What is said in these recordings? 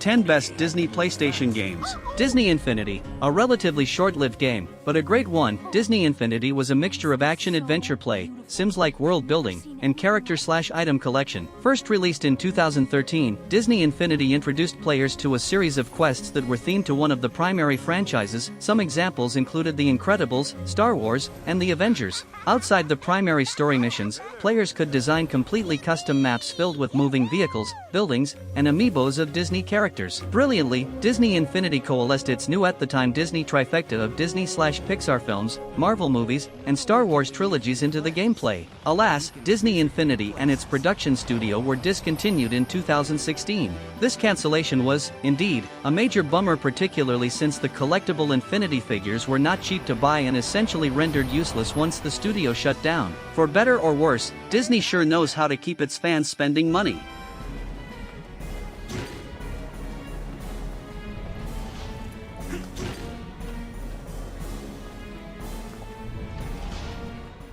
10 Best Disney PlayStation Games. Disney Infinity, a relatively short-lived game, but a great one. Disney Infinity was a mixture of action-adventure play, Sims-like world building, and character/item collection. First released in 2013, Disney Infinity introduced players to a series of quests that were themed to one of the primary franchises. Some examples included The Incredibles, Star Wars, and The Avengers. Outside the primary story missions, players could design completely custom maps filled with moving vehicles, buildings, and amiibos of Disney characters. Brilliantly, Disney Infinity coalesced its new at the time Disney trifecta of Disney/Pixar films, Marvel movies, and Star Wars trilogies into the gameplay. Alas, Disney Infinity and its production studio were discontinued in 2016. This cancellation was, indeed, a major bummer, particularly since the collectible Infinity figures were not cheap to buy and essentially rendered useless once the studio shut down. For better or worse, Disney sure knows how to keep its fans spending money.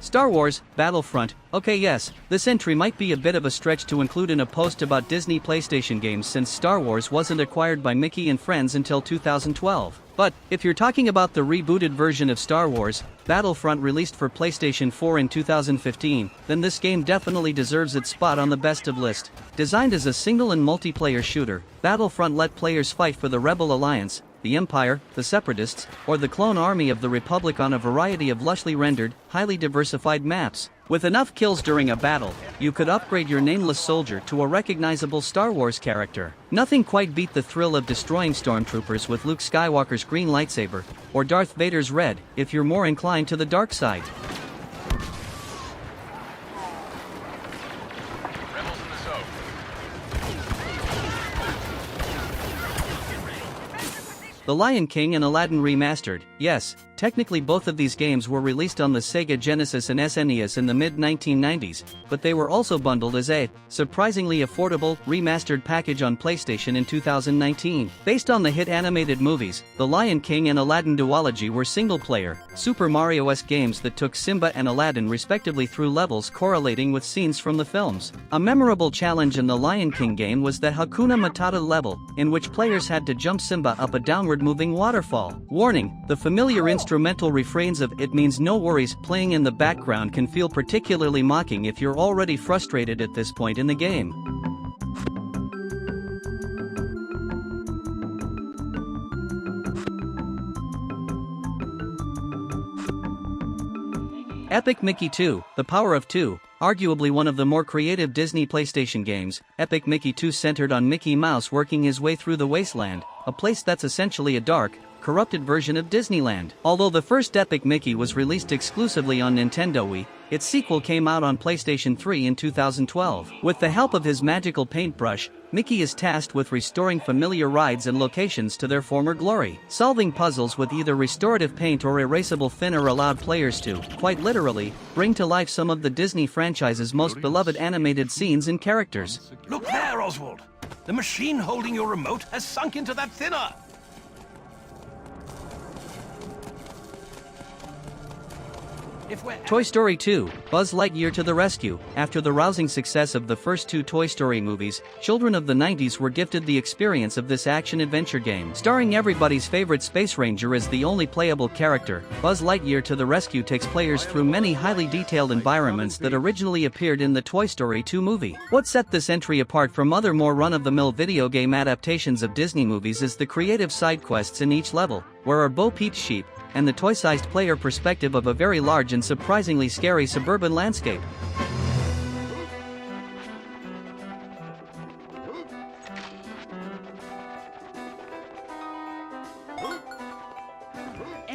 Star Wars, Battlefront. Okay, yes, this entry might be a bit of a stretch to include in a post about Disney PlayStation games since Star Wars wasn't acquired by Mickey and Friends until 2012. But, if you're talking about the rebooted version of Star Wars, Battlefront released for PlayStation 4 in 2015, then this game definitely deserves its spot on the best of list. Designed as a single and multiplayer shooter, Battlefront let players fight for the Rebel Alliance, the Empire, the Separatists, or the clone army of the Republic on a variety of lushly rendered, highly diversified maps. With enough kills during a battle, you could upgrade your nameless soldier to a recognizable Star Wars character. Nothing quite beat the thrill of destroying stormtroopers with Luke Skywalker's green lightsaber, or Darth Vader's red, if you're more inclined to the dark side. The Lion King and Aladdin Remastered. Yes, technically both of these games were released on the Sega Genesis and SNES in the mid-1990s, but they were also bundled as a surprisingly affordable remastered package on PlayStation in 2019. Based on the hit animated movies, The Lion King and Aladdin duology were single-player, Super Mario-esque games that took Simba and Aladdin respectively through levels correlating with scenes from the films. A memorable challenge in the Lion King game was the Hakuna Matata level, in which players had to jump Simba up a downward-moving waterfall. Warning: the familiar instrumental refrains of "It Means No Worries" playing in the background can feel particularly mocking if you're already frustrated at this point in the game. Epic Mickey 2, The Power of Two. Arguably one of the more creative Disney PlayStation games, Epic Mickey 2 centered on Mickey Mouse working his way through the wasteland, a place that's essentially a dark, corrupted version of Disneyland. Although the first Epic Mickey was released exclusively on Nintendo Wii, its sequel came out on PlayStation 3 in 2012. With the help of his magical paintbrush, Mickey is tasked with restoring familiar rides and locations to their former glory. Solving puzzles with either restorative paint or erasable thinner allowed players to, quite literally, bring to life some of the Disney franchise's most beloved animated scenes and characters. Look there, Oswald! The machine holding your remote has sunk into that thinner! Toy Story 2, Buzz Lightyear to the Rescue. After the rousing success of the first two Toy Story movies, children of the 90s were gifted the experience of this action-adventure game. Starring everybody's favorite Space Ranger as the only playable character, Buzz Lightyear to the Rescue takes players through many highly detailed environments that originally appeared in the Toy Story 2 movie. What set this entry apart from other more run-of-the-mill video game adaptations of Disney movies is the creative side quests in each level, where are Bo Peep's sheep, and the toy-sized player perspective of a very large and surprisingly scary suburban landscape.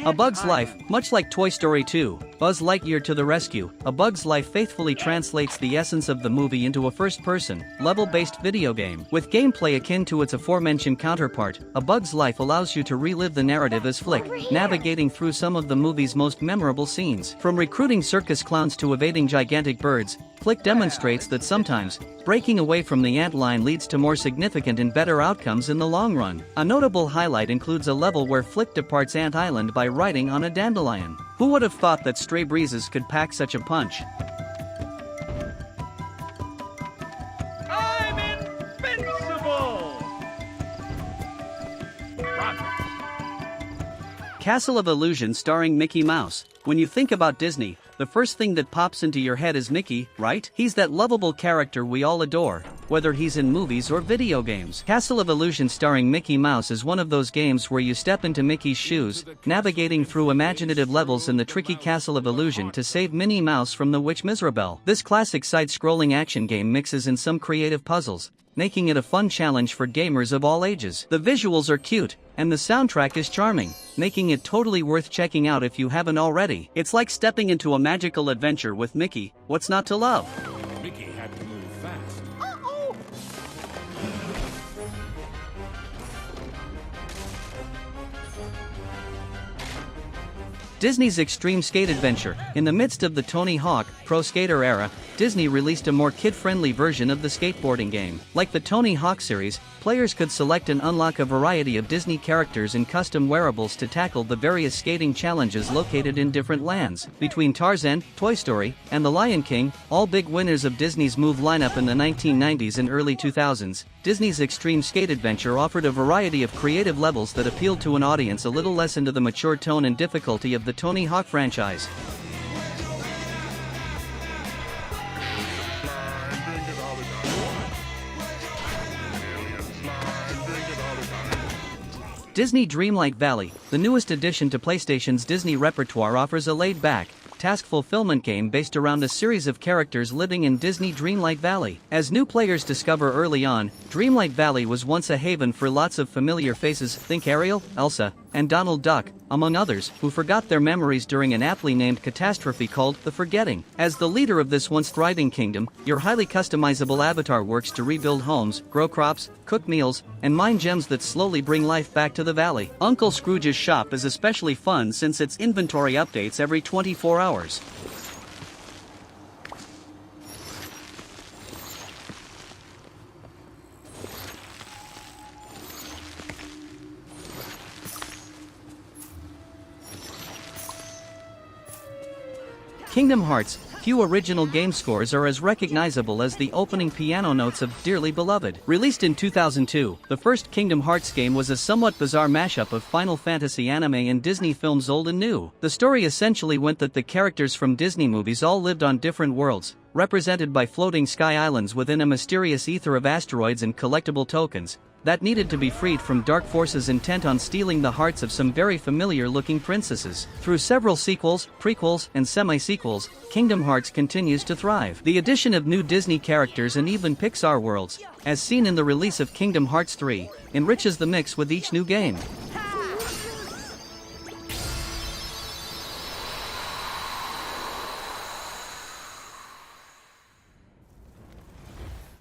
A Bug's Life. Much like Toy Story 2, Buzz Lightyear to the Rescue, A Bug's Life faithfully translates the essence of the movie into a first-person, level-based video game. With gameplay akin to its aforementioned counterpart, A Bug's Life allows you to relive the narrative as Flick, navigating through some of the movie's most memorable scenes. From recruiting circus clowns to evading gigantic birds, Flick demonstrates that sometimes, breaking away from the antline leads to more significant and better outcomes in the long run. A notable highlight includes a level where Flick departs Ant Island by riding on a dandelion. Who would have thought that stray breezes could pack such a punch? I'm invincible! Castle of Illusion starring Mickey Mouse. When you think about Disney, the first thing that pops into your head is Mickey, right? He's that lovable character we all adore, whether he's in movies or video games. Castle of Illusion starring Mickey Mouse is one of those games where you step into Mickey's shoes, navigating through imaginative levels in the tricky Castle of Illusion to save Minnie Mouse from the Witch Miserabelle. This classic side-scrolling action game mixes in some creative puzzles, making it a fun challenge for gamers of all ages. The visuals are cute, and the soundtrack is charming, making it totally worth checking out if you haven't already. It's like stepping into a magical adventure with Mickey. What's not to love? Mickey had to move fast. Disney's Extreme Skate Adventure. In the midst of the Tony Hawk Pro Skater era, Disney released a more kid-friendly version of the skateboarding game. Like the Tony Hawk series, players could select and unlock a variety of Disney characters and custom wearables to tackle the various skating challenges located in different lands. Between Tarzan, Toy Story, and The Lion King, all big winners of Disney's Move lineup in the 1990s and early 2000s, Disney's Extreme Skate Adventure offered a variety of creative levels that appealed to an audience a little less into the mature tone and difficulty of the Tony Hawk franchise. Disney Dreamlight Valley, the newest addition to PlayStation's Disney repertoire, offers a laid-back, task fulfillment game based around a series of characters living in Disney Dreamlight Valley. As new players discover early on, Dreamlight Valley was once a haven for lots of familiar faces, think Ariel, Elsa, and Donald Duck, among others, who forgot their memories during an aptly named catastrophe called the Forgetting. As the leader of this once thriving kingdom, your highly customizable avatar works to rebuild homes, grow crops, cook meals, and mine gems that slowly bring life back to the valley. Uncle Scrooge's shop is especially fun since its inventory updates every 24 hours. Kingdom Hearts. Few original game scores are as recognizable as the opening piano notes of Dearly Beloved. Released in 2002, the first Kingdom Hearts game was a somewhat bizarre mashup of Final Fantasy anime and Disney films old and new. The story essentially went that the characters from Disney movies all lived on different worlds, represented by floating sky islands within a mysterious ether of asteroids and collectible tokens, that needed to be freed from dark forces intent on stealing the hearts of some very familiar-looking princesses. Through several sequels, prequels, and semi-sequels, Kingdom Hearts continues to thrive. The addition of new Disney characters and even Pixar worlds, as seen in the release of Kingdom Hearts 3, enriches the mix with each new game.